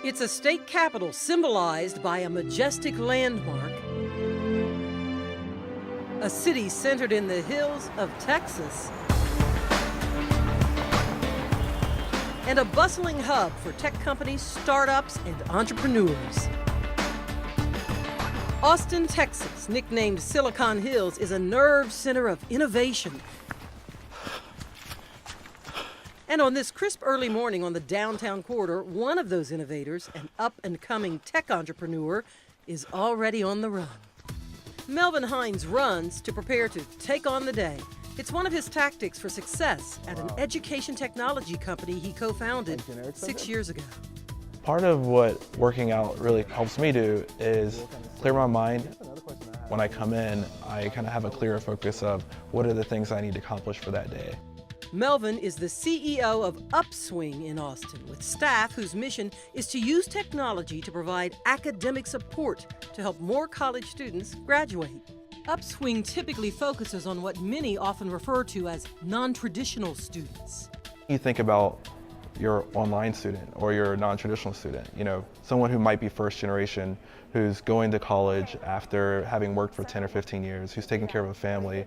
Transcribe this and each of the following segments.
It's a state capital symbolized by a majestic landmark, a city centered in the hills of Texas, and a bustling hub for tech companies, startups, and entrepreneurs. Austin, Texas, nicknamed Silicon Hills, is a nerve center of innovation. And on this crisp early morning on the downtown corridor, one of those innovators, an up-and-coming tech entrepreneur, is already on the run. Melvin Hines runs to prepare to take on the day. It's one of his tactics for success at an education technology company he co-founded 6 years ago. Part of what working out really helps me do is clear my mind. When I come in, I kind of have a clearer focus of what are the things I need to accomplish for that day. Melvin is the CEO of Upswing in Austin, with staff whose mission is to use technology to provide academic support to help more college students graduate. Upswing typically focuses on what many often refer to as non-traditional students. You think about your online student or your non-traditional student, someone who might be first generation, who's going to college after having worked for 10 or 15 years, who's taking care of a family,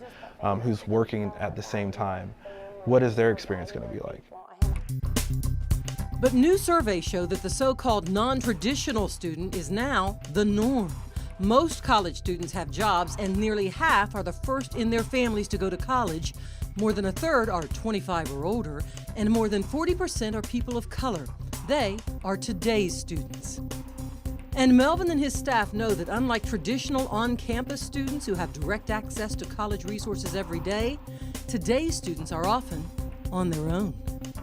who's working at the same time. What is their experience going to be like? But new surveys show that the so-called non-traditional student is now the norm. Most college students have jobs, and nearly half are the first in their families to go to college. More than a third are 25 or older, and more than 40% are people of color. They are today's students. And Melvin and his staff know that unlike traditional on-campus students who have direct access to college resources every day, today's students are often on their own.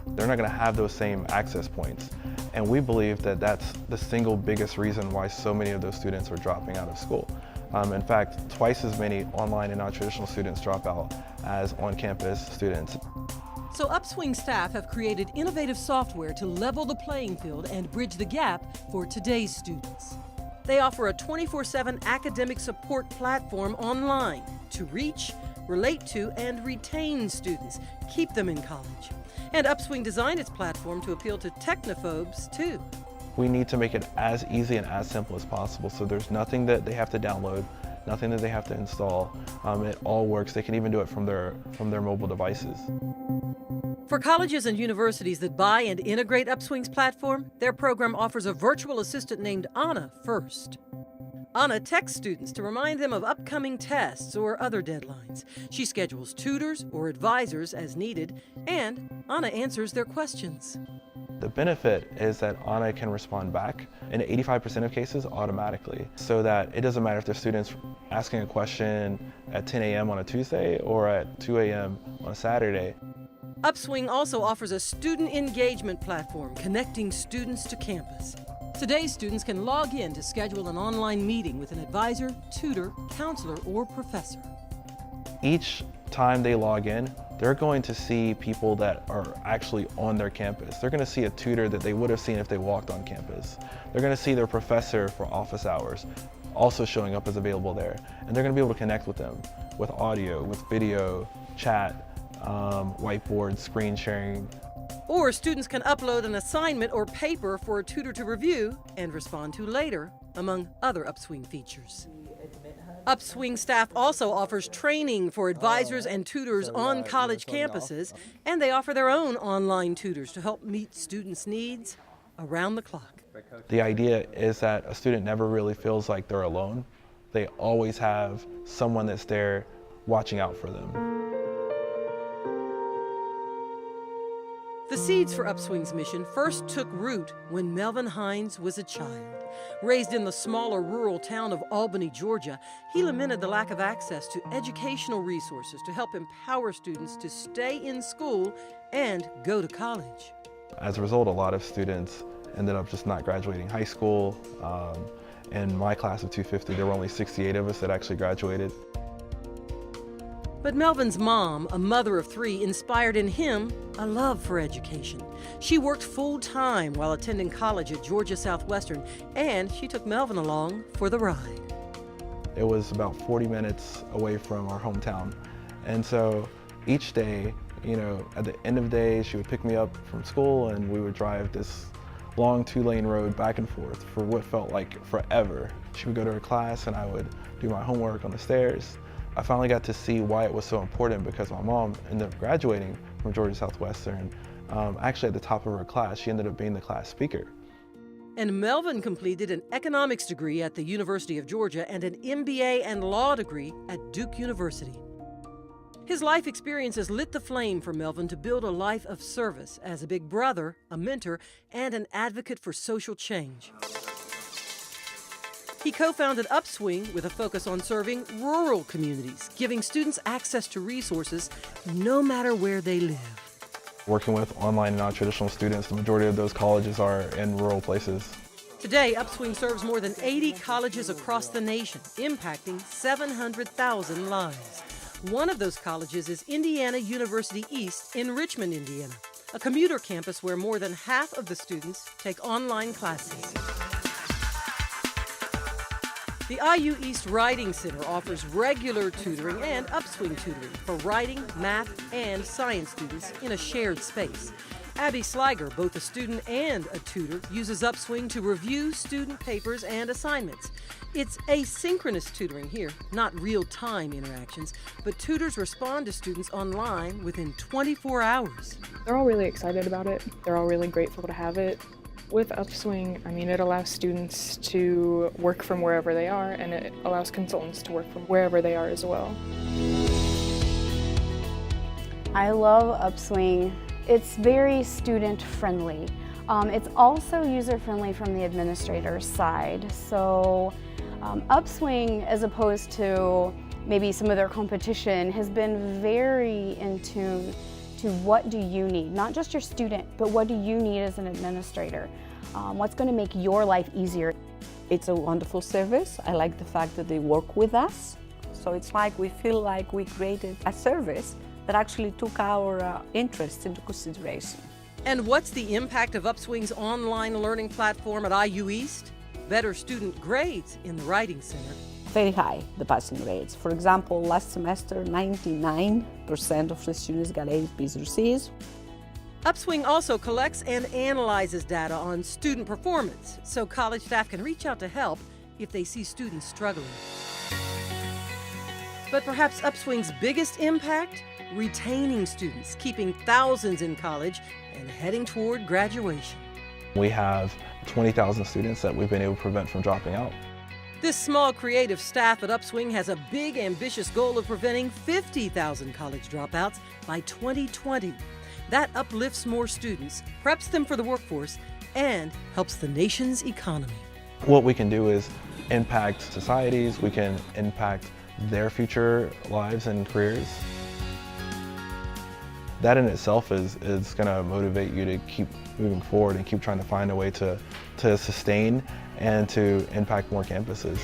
They're not going to have those same access points. And we believe that that's the single biggest reason why so many of those students are dropping out of school. In fact, twice as many online and non-traditional students drop out as on-campus students. So Upswing staff have created innovative software to level the playing field and bridge the gap for today's students. They offer a 24/7 academic support platform online to reach, relate to, and retain students, keep them in college. And Upswing designed its platform to appeal to technophobes, too. We need to make it as easy and as simple as possible, so there's nothing that they have to download, nothing that they have to install. It all works. They can even do it from their mobile devices. For colleges and universities that buy and integrate Upswing's platform, their program offers a virtual assistant named Anna first. Anna texts students to remind them of upcoming tests or other deadlines. She schedules tutors or advisors as needed, and Anna answers their questions. The benefit is that Anna can respond back in 85% of cases automatically, so that it doesn't matter if the student's asking a question at 10 a.m. on a Tuesday or at 2 a.m. on a Saturday. Upswing also offers a student engagement platform connecting students to campus. Today's students can log in to schedule an online meeting with an advisor, tutor, counselor, or professor. Each time they log in, they're going to see people that are actually on their campus. They're going to see a tutor that they would have seen if they walked on campus. They're going to see their professor for office hours also showing up as available there. And they're going to be able to connect with them with audio, with video, chat, whiteboard, screen sharing. Or students can upload an assignment or paper for a tutor to review and respond to later, among other Upswing features. Upswing staff also offers training for advisors and tutors on college campuses, and they offer their own online tutors to help meet students' needs around the clock. The idea is that a student never really feels like they're alone. They always have someone that's there watching out for them. The seeds for Upswing's mission first took root when Melvin Hines was a child. Raised in the smaller rural town of Albany, Georgia, he lamented the lack of access to educational resources to help empower students to stay in school and go to college. As a result, a lot of students ended up just not graduating high school. In my class of 250, there were only 68 of us that actually graduated. But Melvin's mom, a mother of three, inspired in him a love for education. She worked full-time while attending college at Georgia Southwestern, and she took Melvin along for the ride. It was about 40 minutes away from our hometown. And so each day, at the end of the day, she would pick me up from school and we would drive this long 2-lane road back and forth for what felt like forever. She would go to her class and I would do my homework on the stairs. I finally got to see why it was so important because my mom ended up graduating from Georgia Southwestern. Actually at the top of her class, she ended up being the class speaker. And Melvin completed an economics degree at the University of Georgia and an MBA and law degree at Duke University. His life experiences lit the flame for Melvin to build a life of service as a big brother, a mentor, and an advocate for social change. He co-founded Upswing with a focus on serving rural communities, giving students access to resources no matter where they live. Working with online and non-traditional students, the majority of those colleges are in rural places. Today, Upswing serves more than 80 colleges across the nation, impacting 700,000 lives. One of those colleges is Indiana University East in Richmond, Indiana, a commuter campus where more than half of the students take online classes. The IU East Writing Center offers regular tutoring and Upswing tutoring for writing, math, and science students in a shared space. Abby Sliger, both a student and a tutor, uses Upswing to review student papers and assignments. It's asynchronous tutoring here, not real-time interactions, but tutors respond to students online within 24 hours. They're all really excited about it. They're all really grateful to have it. With Upswing, it allows students to work from wherever they are, and it allows consultants to work from wherever they are as well. I love Upswing. It's very student-friendly. It's also user-friendly from the administrator's side. So Upswing, as opposed to maybe some of their competition, has been very in tune to what do you need, not just your student, but what do you need as an administrator? What's going to make your life easier? It's a wonderful service. I like the fact that they work with us. So it's like we feel like we created a service that actually took our interests into consideration. And what's the impact of Upswing's online learning platform at IU East? Better student grades in the Writing Center. Very high, the passing rates. For example, last semester, 99% of the students got A's, B's, or C's. Upswing also collects and analyzes data on student performance, so college staff can reach out to help if they see students struggling. But perhaps Upswing's biggest impact? Retaining students, keeping thousands in college and heading toward graduation. We have 20,000 students that we've been able to prevent from dropping out. This small creative staff at Upswing has a big, ambitious goal of preventing 50,000 college dropouts by 2020. That uplifts more students, preps them for the workforce, and helps the nation's economy. What we can do is impact societies, we can impact their future lives and careers. That in itself is going to motivate you to keep moving forward and keep trying to find a way to sustain and to impact more campuses.